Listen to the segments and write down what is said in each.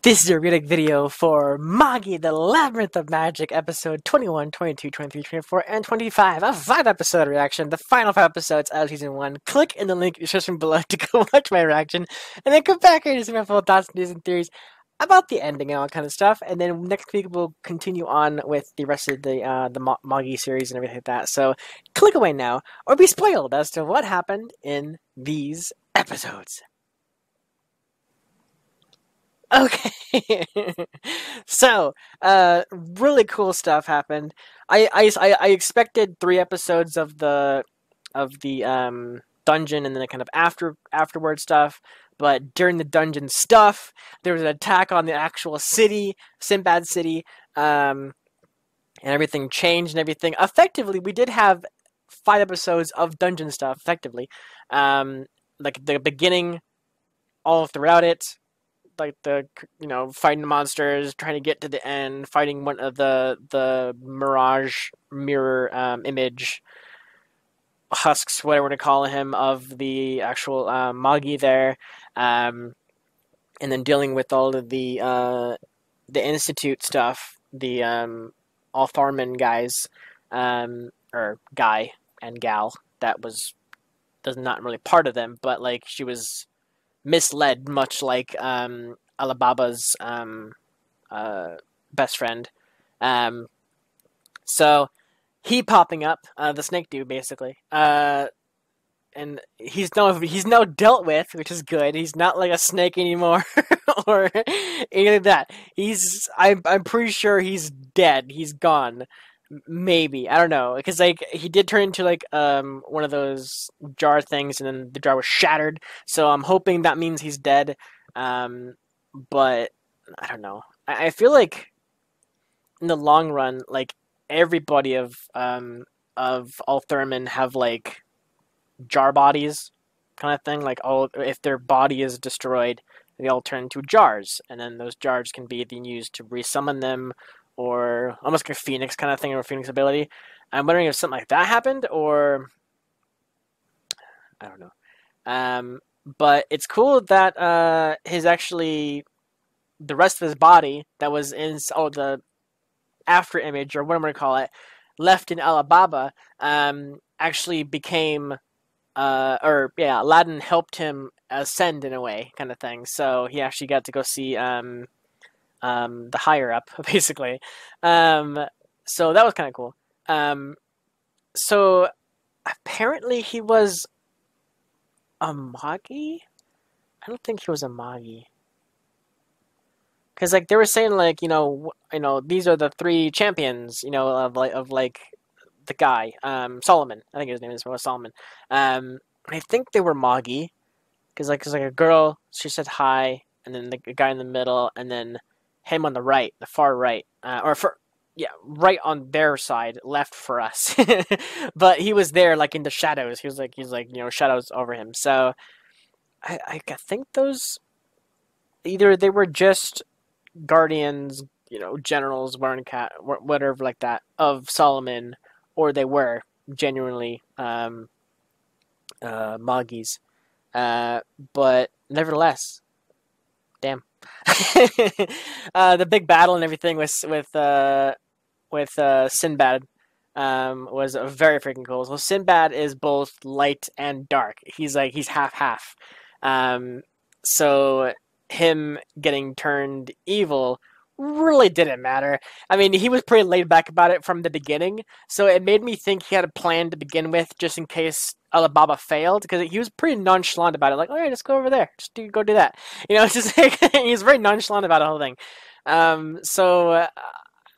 This is a reading video for Magi, the Labyrinth of Magic, episode 21, 22, 23, 24, and 25. A 5-episode reaction, the final 5 episodes of season 1. Click in the link in the description below to go watch my reaction, and then come back here to see my full thoughts, news, and theories about the ending and all kind of stuff. And then next week we'll continue on with the rest of the Magi series and everything like that. So click away now, or be spoiled as to what happened in these episodes. Okay, so really cool stuff happened. I expected 3 episodes of the dungeon and then the kind of afterward stuff, but during the dungeon stuff, there was an attack on the actual city, Sinbad City, and everything changed and everything. Effectively, we did have 5 episodes of dungeon stuff. Effectively, like the beginning, all throughout it. Like fighting the monsters, trying to get to the end, fighting one of the mirror image husks, whatever we're to call him, of the actual Magi there, and then dealing with all of the Institute stuff, the Altharman guys, or guy and gal that was not really part of them, but like she was misled, much like Alibaba's best friend. So he popping up, the snake dude, basically, and he's now dealt with, which is good. He's not like a snake anymore, or anything like that. I'm pretty sure he's dead. He's gone. Maybe, I don't know, because like he did turn into like one of those jar things, and then the jar was shattered. So I'm hoping that means he's dead. But I don't know. I feel like in the long run, like everybody of Altherman have like jar bodies, kind of thing. Like if their body is destroyed, they all turn into jars, and then those jars can be then used to resummon them. Or almost like a Phoenix kind of thing, or a Phoenix ability. I'm wondering if something like that happened, or I don't know. But it's cool that the rest of his body that was in the after image, or what I'm going to call it, left in Alibaba, actually became, Aladdin helped him ascend in a way, kind of thing. So he actually got to go see the higher up, basically. So that was kind of cool. So apparently he was a Magi? I don't think he was a Magi. Because like they were saying, like, these are the 3 champions, of the guy, Solomon. I think his name was Solomon. I think they were Magi, because like a girl, she said hi, and then the guy in the middle, and then him on the right, the far right, right on their side, left for us. But he was there, like in the shadows. He's like shadows over him. So I think those, either they were just guardians, generals, whatever like that, of Solomon, or they were genuinely Magis. But nevertheless, damn. The big battle and everything with Sinbad was very freaking cool. So Sinbad is both light and dark. He's half. So him getting turned evil really didn't matter. I mean, he was pretty laid back about it from the beginning, so it made me think he had a plan to begin with, just in case Alibaba failed, because he was pretty nonchalant about it. Like, all right, let's go over there, go do that. It's just like he was very nonchalant about the whole thing. So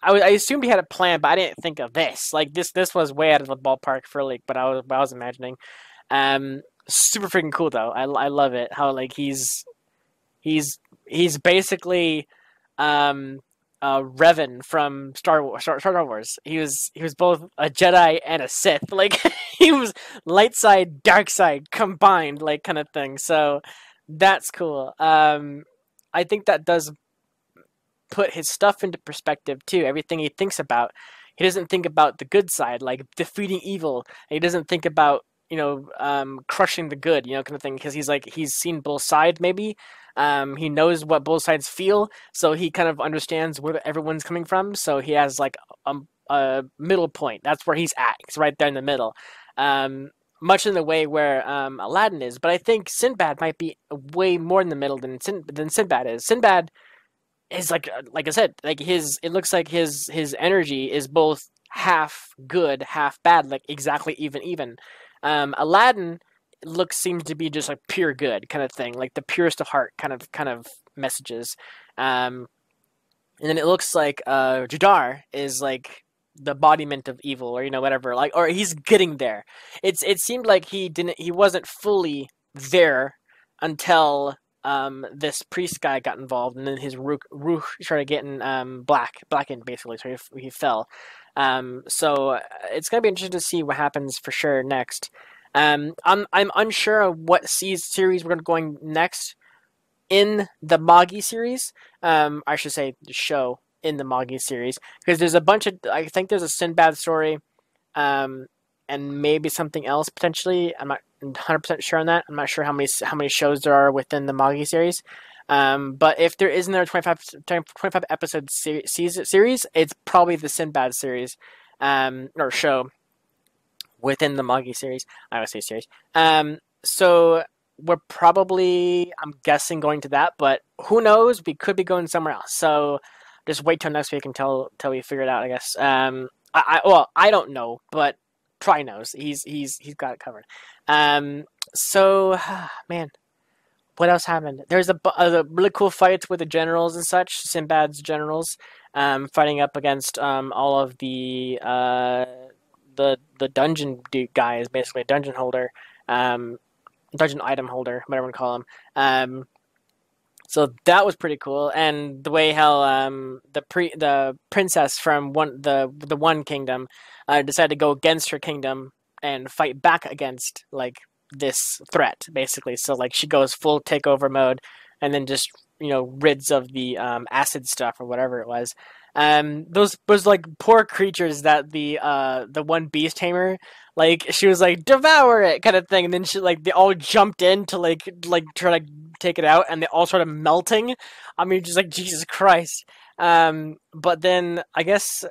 I assumed he had a plan, but I didn't think of this. Like this was way out of the ballpark for like what I was imagining. Super freaking cool though. I love it how like he's basically Revan from Star Wars. He was both a Jedi and a Sith. Like he was light side, dark side combined, like kind of thing. So that's cool. I think that does put his stuff into perspective too. Everything he thinks about, he doesn't think about the good side, like defeating evil. And he doesn't think about crushing the good, kind of thing, because he's seen both sides maybe. He knows what both sides feel, so he kind of understands where everyone's coming from. So he has like a middle point. That's where he's at. He's right there in the middle. Um, Much in the way where Aladdin is, but I think Sinbad might be way more in the middle than Sinbad is. Sinbad is like I said, like his it looks like his energy is both half good, half bad, like exactly even. Aladdin seems to be just like pure good kind of thing, like the purest of heart kind of messages. Um, and then it looks like Jadar is like the embodiment of evil, or whatever, like, or he's getting there. It seemed like he wasn't fully there until this priest guy got involved, and then his ruh started getting blackened basically, so he fell. So it's gonna be interesting to see what happens for sure next. I'm unsure of what series we're going next in the Magi series. I should say the show in the Magi series, because there's a bunch of, I think there's a Sinbad story, and maybe something else potentially. I'm not 100% sure on that. I'm not sure how many shows there are within the Magi series. But if there is another 25 episode series, it's probably the Sinbad series, or show within the Magi series. I would say series. So we're probably, I'm guessing, going to that, but who knows? We could be going somewhere else. So just wait till next week until we figure it out, I guess. I don't know, but Try knows. He's got it covered. So man, what else happened? There's a really cool fights with the generals and such. Sinbad's generals, fighting up against all of the dungeon guys, basically dungeon holder, dungeon item holder, whatever you call him. So that was pretty cool, and the way how the princess from the one kingdom decided to go against her kingdom and fight back against like this threat, basically. So like she goes full takeover mode, and then just rids of the acid stuff or whatever it was. Those like poor creatures that the one beast tamer, like she was like devour it kind of thing, and then they all jumped in to like try to take it out, and they all started melting. I mean, just like Jesus Christ. But then I guess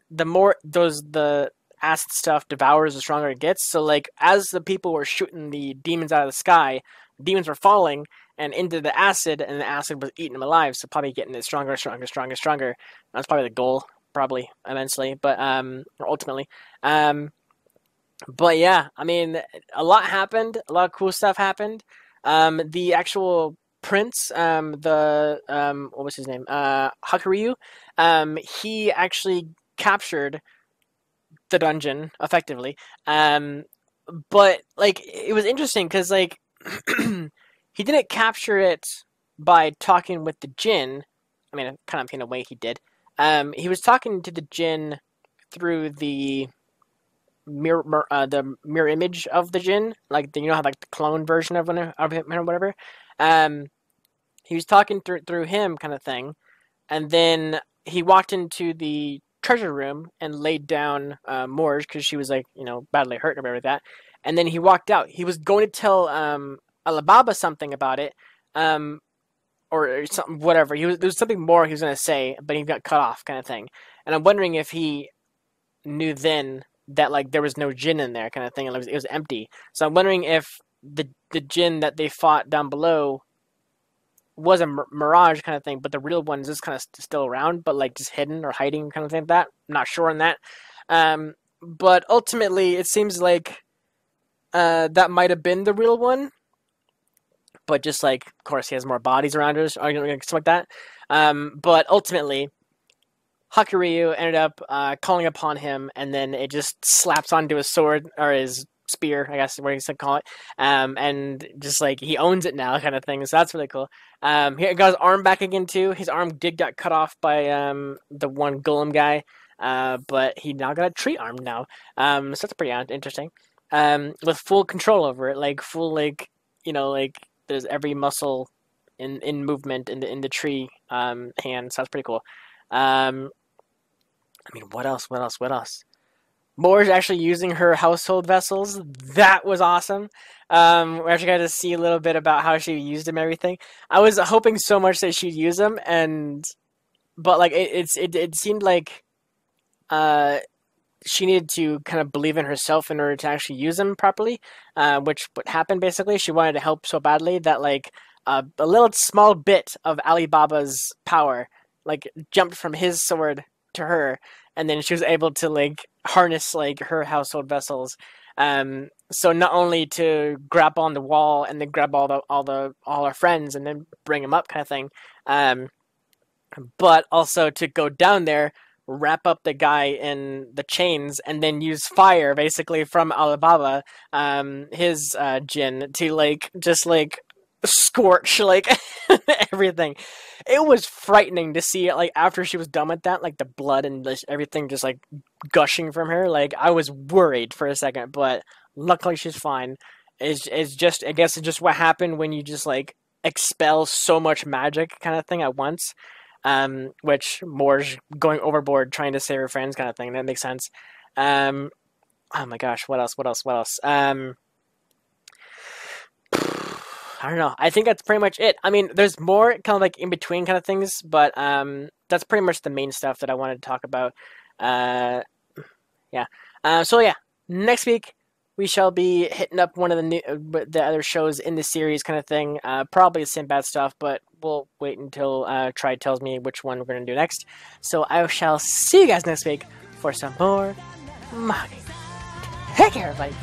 the more the acid stuff devours, the stronger it gets. So like as the people were shooting the demons out of the sky, demons were falling and into the acid, and the acid was eating them alive. So probably getting it stronger. That's probably the goal, probably eventually, but or ultimately. But yeah, I mean, a lot happened. A lot of cool stuff happened. The actual prince, what was his name? Hakuryu. He actually captured the dungeon effectively. But like it was interesting because like he didn't capture it by talking with the djinn. I mean, kind of in a way he did. He was talking to the djinn through the mirror image of the djinn, like how like the clone version of him or whatever. He was talking through him, kind of thing, and then he walked into the treasure room and laid down Morge because she was like badly hurt or whatever like that. And then he walked out. He was going to tell Alibaba something about it, or something, whatever. There was something more he was going to say, but he got cut off, kind of thing. And I'm wondering if he knew then that like there was no djinn in there, kind of thing, and it was empty. So I'm wondering if the djinn that they fought down below was a mirage kind of thing, but the real one is just kind of still around, but like just hidden or hiding, kind of thing like that. I'm not sure on that. But ultimately, it seems like that might have been the real one, but just like, of course, he has more bodies around us, or something like that. But ultimately, Hakuryu ended up calling upon him, and then it just slaps onto his sword, or his spear, I guess, what you said call it, and just like he owns it now, kind of thing. So that's really cool. He got his arm back again too. His arm did get cut off by the one golem guy, but he now got a tree arm now. So that's pretty interesting. With full control over it, like full like there's every muscle in movement in the tree hand. So that's pretty cool. I mean, what else? Moore's actually using her household vessels. That was awesome. We actually got to see a little bit about how she used them, and everything. I was hoping so much that she'd use them, and but like it seemed like uh she needed to kind of believe in herself in order to actually use them properly. Which what happened basically. She wanted to help so badly that like a little small bit of Alibaba's power like jumped from his sword to her, and then she was able to like harness like her household vessels. So not only to grab on the wall and then grab all our friends and then bring them up kind of thing, um, but also to go down there, wrap up the guy in the chains, and then use fire basically from Alibaba, his Jin, to like just like scorch like everything. It was frightening to see it like after she was done with that, like the blood and everything just like gushing from her. Like I was worried for a second, but luckily she's fine. Is just I guess it's just what happened when you just like expel so much magic kind of thing at once. Which Moore's going overboard trying to save her friends kind of thing. That makes sense. Um, oh my gosh, what else? What else? What else? I don't know. I think that's pretty much it. I mean, there's more kind of like in between kind of things, but that's pretty much the main stuff that I wanted to talk about. Uh, yeah. So yeah, next week we shall be hitting up one of the other shows in the series kind of thing. Probably the Sinbad stuff, but we'll wait until Tri tells me which one we're gonna do next. So I shall see you guys next week for some more Magi. Take care, everybody.